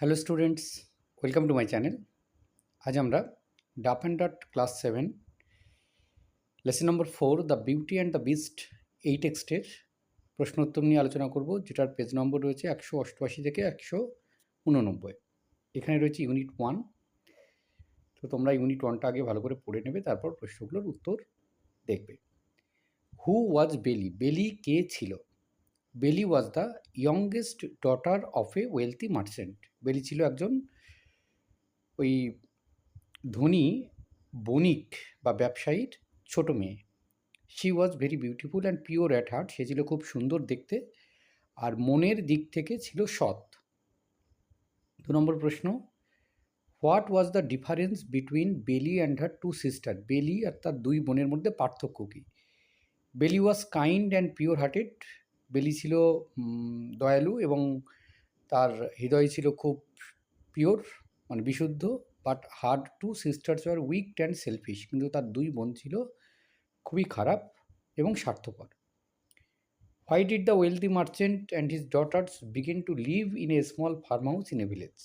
Hello students, welcome to my channel. আজ আমরা Duff and Dutt class 7 lesson number 4 the beauty and the beast এই টেক্সটের প্রশ্নোত্তর নিয়ে আলোচনা করব, যেটার পেজ নম্বর রয়েছে 188 থেকে 189। এখানে রয়েছে ইউনিট 1। তো তোমরা ইউনিট 1টা আগে ভালো করে পড়ে নেবে, তারপর প্রশ্নগুলোর উত্তর দেখবে। হু ওয়াজ বেলি? বেলি কে ছিল? বেলি was the youngest daughter of A wealthy merchant. বেলি ছিল একজন ওই ধনী বণিক বা ব্যবসায়ীর ছোট মেয়ে। She was very beautiful and pure at heart. সে ছিল খুব সুন্দর দেখতে আর মনের দিক থেকে ছিল সৎ। 2 নম্বর প্রশ্ন, what was the difference between বেলি অ্যান্ড হার টু সিস্টার? বেলি আর তার দুই বোনের মধ্যে পার্থক্য কী? বেলি was kind and pure hearted. বেলি ছিল দয়ালু এবং তার হৃদয় ছিল খুব পিওর, মানে বিশুদ্ধ। But her two sisters were weak and selfish. কিন্তু তার দুই বোন ছিল খুবই খারাপ এবং স্বার্থপর। Why did the wealthy merchant and his daughters begin to live in a small farm house in a village?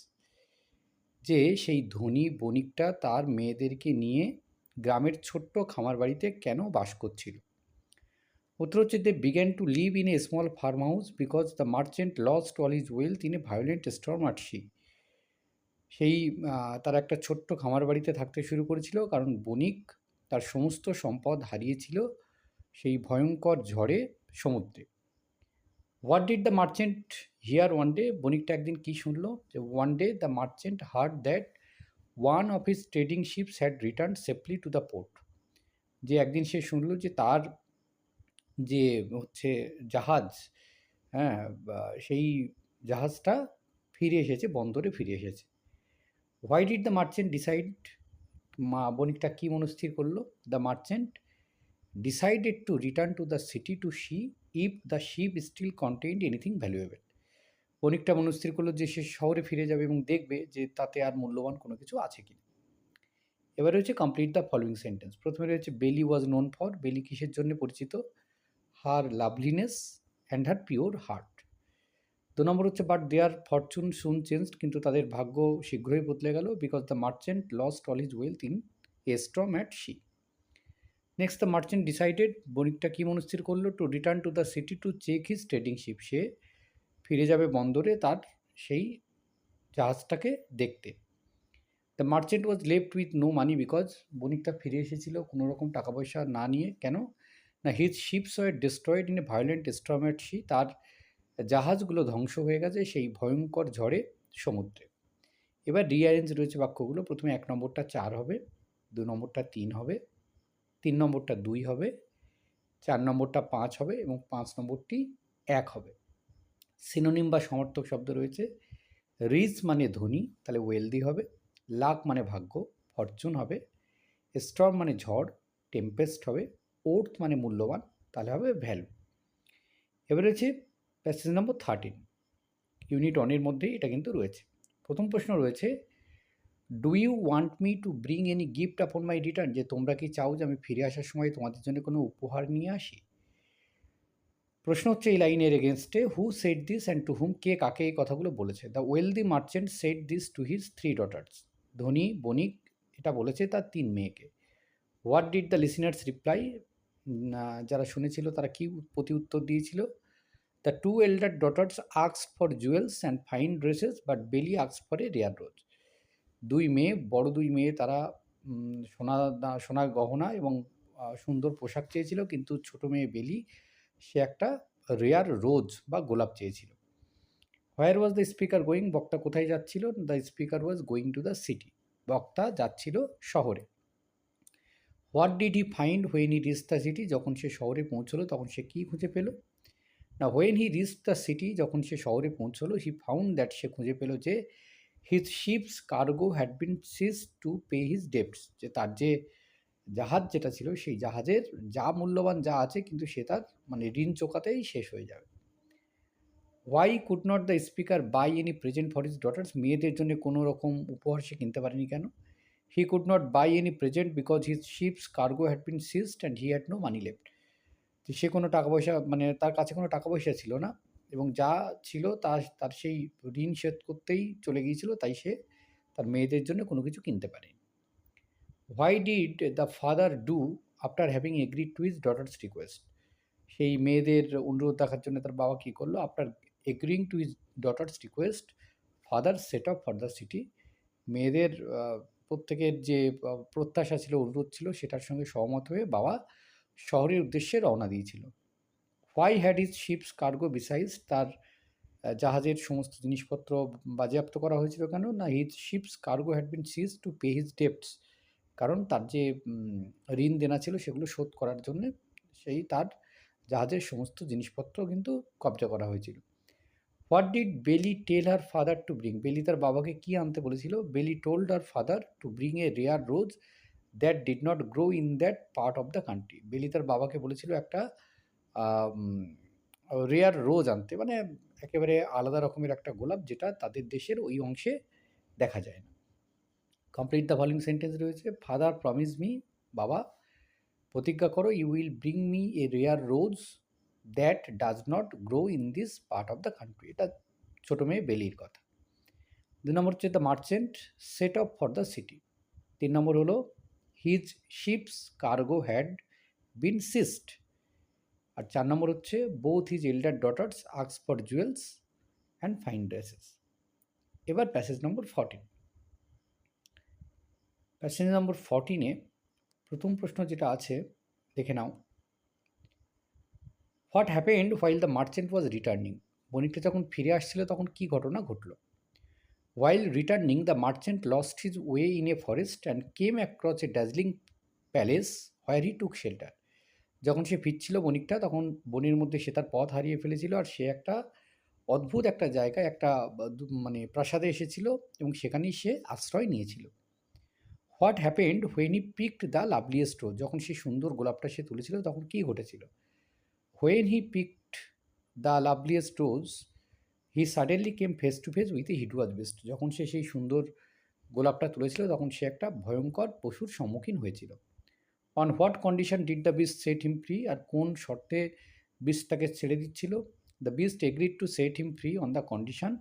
যে সেই ধনী বণিকটা তার মেয়েদেরকে নিয়ে গ্রামের ছোট্ট খামার বাড়িতে কেন বাস করছিল? উত্তর হচ্ছে, they began to live in a small farm house because the merchant lost all his wealth in a violent storm at sea. সেই তারা একটা ছোট্ট খামার বাড়িতে থাকতে শুরু করেছিল কারণ বণিক তার সমস্ত সম্পদ হারিয়েছিল সেই ভয়ঙ্কর ঝড়ে সমুদ্রে। What did the merchant hear one day? বণিকটা একদিন কী শুনলো? যে one day the merchant heard that one of his trading ships had return safely to the port. যে একদিন সে শুনলো যে তার যে হচ্ছে জাহাজ, হ্যাঁ, সেই জাহাজটা ফিরে এসেছে, বন্দরে ফিরে এসেছে। Why did the merchant decide? বণিকটা কী মনস্থির করলো? The merchant decided to return to the city to see if the ship still contained anything valuable. বণিকটা মনস্থির করলো যে সে শহরে ফিরে যাবে এবং দেখবে যে তাতে আর মূল্যবান কোনো কিছু আছে কি। এবারে হচ্ছে কমপ্লিট দ্য ফলোয়িং সেন্টেন্স। প্রথমে রয়েছে বেলি ওয়াজ নোন ফর। বেলি কিসের জন্য পরিচিত? Her loveliness and her pure heart. 2 number হচ্ছে, but their fortune soon changed. কিন্তু তাদের ভাগ্য শীঘ্রই বদলে গেল, because the merchant lost all his wealth in a storm at sea. Next, the merchant decided. বণিকটা কী মনস্থির করলো? To return to the city to check his trading ship. সে ফিরে যাবে বন্দরে তার সেই জাহাজটাকে দেখতে। The merchant was left with no money because. বণিকটা ফিরে এসেছিল কোনো রকম টাকা পয়সা না নিয়ে। কেন না? His ships were destroyed in a violent storm at sea. তার জাহাজগুলো ধ্বংস হয়ে গেছে সেই ভয়ঙ্কর ঝড়ে সমুদ্রে। এবার রিঅ্যারেঞ্জ রয়েছে বাক্যগুলো। প্রথমে 1 নম্বরটা 4 হবে, 2 নম্বরটা 3 হবে, 3 নম্বরটা 2 হবে, 4 নম্বরটা 5 হবে এবং 5 নম্বরটি 1 হবে। সিনোনিম বা সমর্থক শব্দ রয়েছে। রিচ মানে ধনী, তাহলে ওয়েলদি হবে। লাক মানে ভাগ্য, ফরচুন হবে। স্টর্ম মানে ঝড়, টেম্পেস্ট হবে। ওর্থ মানে মূল্যবান, তাহলে হবে ভ্যালু। এবার রয়েছে প্যাসেজ নম্বর 13, ইউনিট 1-এর মধ্যেই এটা কিন্তু রয়েছে। প্রথম প্রশ্ন রয়েছে, do you want me to bring any gift upon my return? যে তোমরা কি চাও যে আমি ফিরে আসার সময় তোমাদের জন্য কোনো উপহার নিয়ে আসি? প্রশ্ন হচ্ছে এই লাইনের এগেনস্টে, who said this and to whom? কে কাকে এই কথাগুলো বলেছে? The wealthy merchant said this to his 3 daughters. ধনী বণিক এটা বলেছে তার 3 মেয়েকে। What did the listeners reply? যারা শুনেছিল তারা কি প্রতি উত্তর দিয়েছিল? The 2 elder daughters asked for jewels and fine dresses but Belle asked for a rare rose. বড় দুই মেয়ে তারা সোনার গহনা এবং সুন্দর পোশাক চেয়েছিল, কিন্তু ছোট মেয়ে বেলি সে একটা রেয়ার রোজ বা গোলাপ চেয়েছিল। হোয়ার ওয়াজ দ্য স্পিকার গোয়িং? বক্তা কোথায় যাচ্ছিল? The speaker was going to the city. বক্তা যাচ্ছিল শহরে। What did he find when he reach the city? যখন সে শহরে পৌঁছলো তখন সে কী খুঁজে পেল? না, when he reach the city, যখন সে শহরে পৌঁছলো, হি ফাউন্ড দ্যাট, সে খুঁজে পেল যে his ships cargo had been seize to pay his debts. যে তার যে জাহাজ যেটা ছিল সেই জাহাজের যা মূল্যবান যা আছে কিন্তু সে তার মানে ঋণ চোকাতেই শেষ হয়ে যাবে। Why could not the speaker buy any present for his daughters? মেয়েদের জন্য কোনো রকম উপহার সে কিনতে পারেনি কেন? He could not buy any present because his ships cargo had been seized and he had no money left. সে কোনো টাকা পয়সা মানে তার কাছে কোনো টাকা পয়সা ছিল না, এবং যা ছিল তার সেই ঋণ শোধ করতেই চলে গিয়েছিল, তাই সে তার মেয়েদের জন্য কোনো কিছু কিনতে পারেনি। Why did the father do after having agreed to his daughters request? সেই মেয়েদের অনুরোধ রাখার জন্য তার বাবা কী করলো? After agreeing to his daughters request, father said off for the city. মেয়েদের প্রত্যেকের যে প্রত্যাশা ছিল, অনুরোধ ছিল, সেটার সঙ্গে সহমত হয়ে বাবা শহরের উদ্দেশ্যে রওনা দিয়েছিল। Why had his ships cargo been seized? তার জাহাজের সমস্ত জিনিসপত্র বাজেয়াপ্ত করা হয়েছিল কেন? না, his ships cargo had been seize to pay his debts. কারণ তার যে ঋণ দেনা ছিল সেগুলো শোধ করার জন্যে সেই তার জাহাজের সমস্ত জিনিসপত্র কিন্তু কবজা করা হয়েছিল। হোয়াট ডিড বেলি টেল হার ফাদার টু ব্রিং? বেলি তার বাবাকে কি আনতে বলেছিল? বেলি told her father to bring a rare rose that did not grow in that part of the country. বেলি তার বাবাকে বলেছিল একটা রেয়ার রোজ আনতে, মানে একেবারে আলাদা রকমের একটা গোলাপ যেটা তাদের দেশের ওই অংশে দেখা যায় না। কমপ্লিট দ্য ফলোইং সেন্টেন্স রয়েছে। ফাদার প্রমিস মি, বাবা প্রতিজ্ঞা করো, you will bring me a rare rose that does not grow in this part of the country. এটা ছোটো মেয়ে বেলির কথা। 2 নম্বর হচ্ছে the merchant set off for the city. 3 number হলো his ships cargo had been seized. আর 4 number হচ্ছে both his elder daughters আক্স for jewels and fine dresses. এবার প্যাসেজ নম্বর 14। প্যাসেজ নম্বর 14-এ প্রথম প্রশ্ন যেটা আছে দেখে নাও। What happened while the merchant was returning? বণিকটা যখন ফিরে আসছিল তখন কি ঘটনা ঘটল? While returning the merchant lost his way in a forest and came across a dazzling palace where he took shelter. যখন সে ফিরছিল বণিকটা, তখন বনের মধ্যে সে তার পথ হারিয়ে ফেলেছিল, আর সে একটা অদ্ভুত একটা জায়গায়, একটা মানে প্রাসাদে এসেছিল এবং সেখানেই সে আশ্রয় নিয়েছিল। What happened when he picked the loveliest rose? যখন সেই সুন্দর গোলাপটা সে তুলেছিল তখন কী ঘটেছিল? When he picked the loveliest rose he suddenly came face to face with a hideous beast. যখন সে সেই সুন্দর গোলাপটা তুলেছিল তখন সে একটা ভয়ঙ্কর পশুর সম্মুখীন হয়েছিল। On what condition did the beast set him free? আর কোন শর্তে বিস্ট তাকে ছেড়ে দিচ্ছিল? The beast agreed to set him free on the condition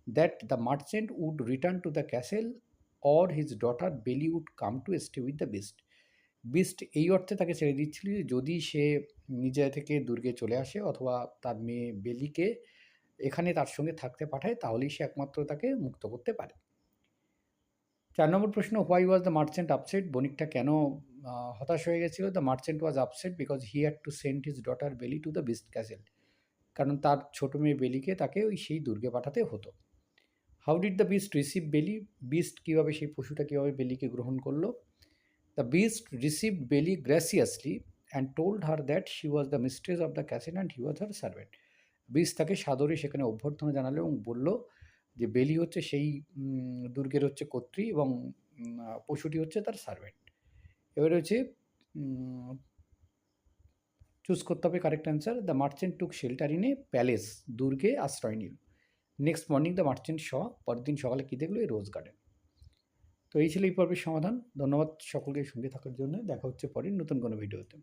that the merchant would return to the castle or his daughter Belle would come to stay with the beast. Beast এই অর্থে তাকে ছেড়ে দিচ্ছিল যে যদি সে নিজে থেকে দুর্গে চলে আসে অথবা তার মেয়ে বেলিকে এখানে তার সঙ্গে থাকতে পাঠায়, তাহলেই সে একমাত্র তাকে মুক্ত করতে পারে। 4 নম্বর প্রশ্ন, why was the merchant upset? বণিকটা কেন হতাশ হয়ে গেছিল? The merchant was upset because he had to send his daughter Belle to the beast castle. কারণ তার ছোটো মেয়ে বেলিকে তাকে সেই দুর্গে পাঠাতে হতো। How did the beast receive বেলি? বিস্ট কীভাবে, সেই পশুটা কীভাবে বেলিকে গ্রহণ করলো? দ্য বিস্ট রিসিভড বেলি গ্র্যাসিয়াসলি and told her that she was the mistress of the castle and he was her servant. Beast তাকে সাদরে সেখানে অভ্যর্থনা জানালো এবং বলল যে বেলি হচ্ছে সেই দুর্গের হচ্ছে কর্ত্রী এবং পশুটি হচ্ছে তার সার্ভেন্ট। এবারে হচ্ছে চুজ করতে হবে correct answer. The merchant took shelter in a palace, দুর্গে আশ্রয় নিল। নেক্সট মর্নিং দ্য মার্চেন্ট শ, পরের দিন সকালে কী দেখলো? এই রোজ গার্ডেন। তো এই ছিল এই পর্বের সমাধান। ধন্যবাদ সকলকে সঙ্গে থাকার জন্য। দেখা হচ্ছে পরের নতুন কোনো ভিডিওতে।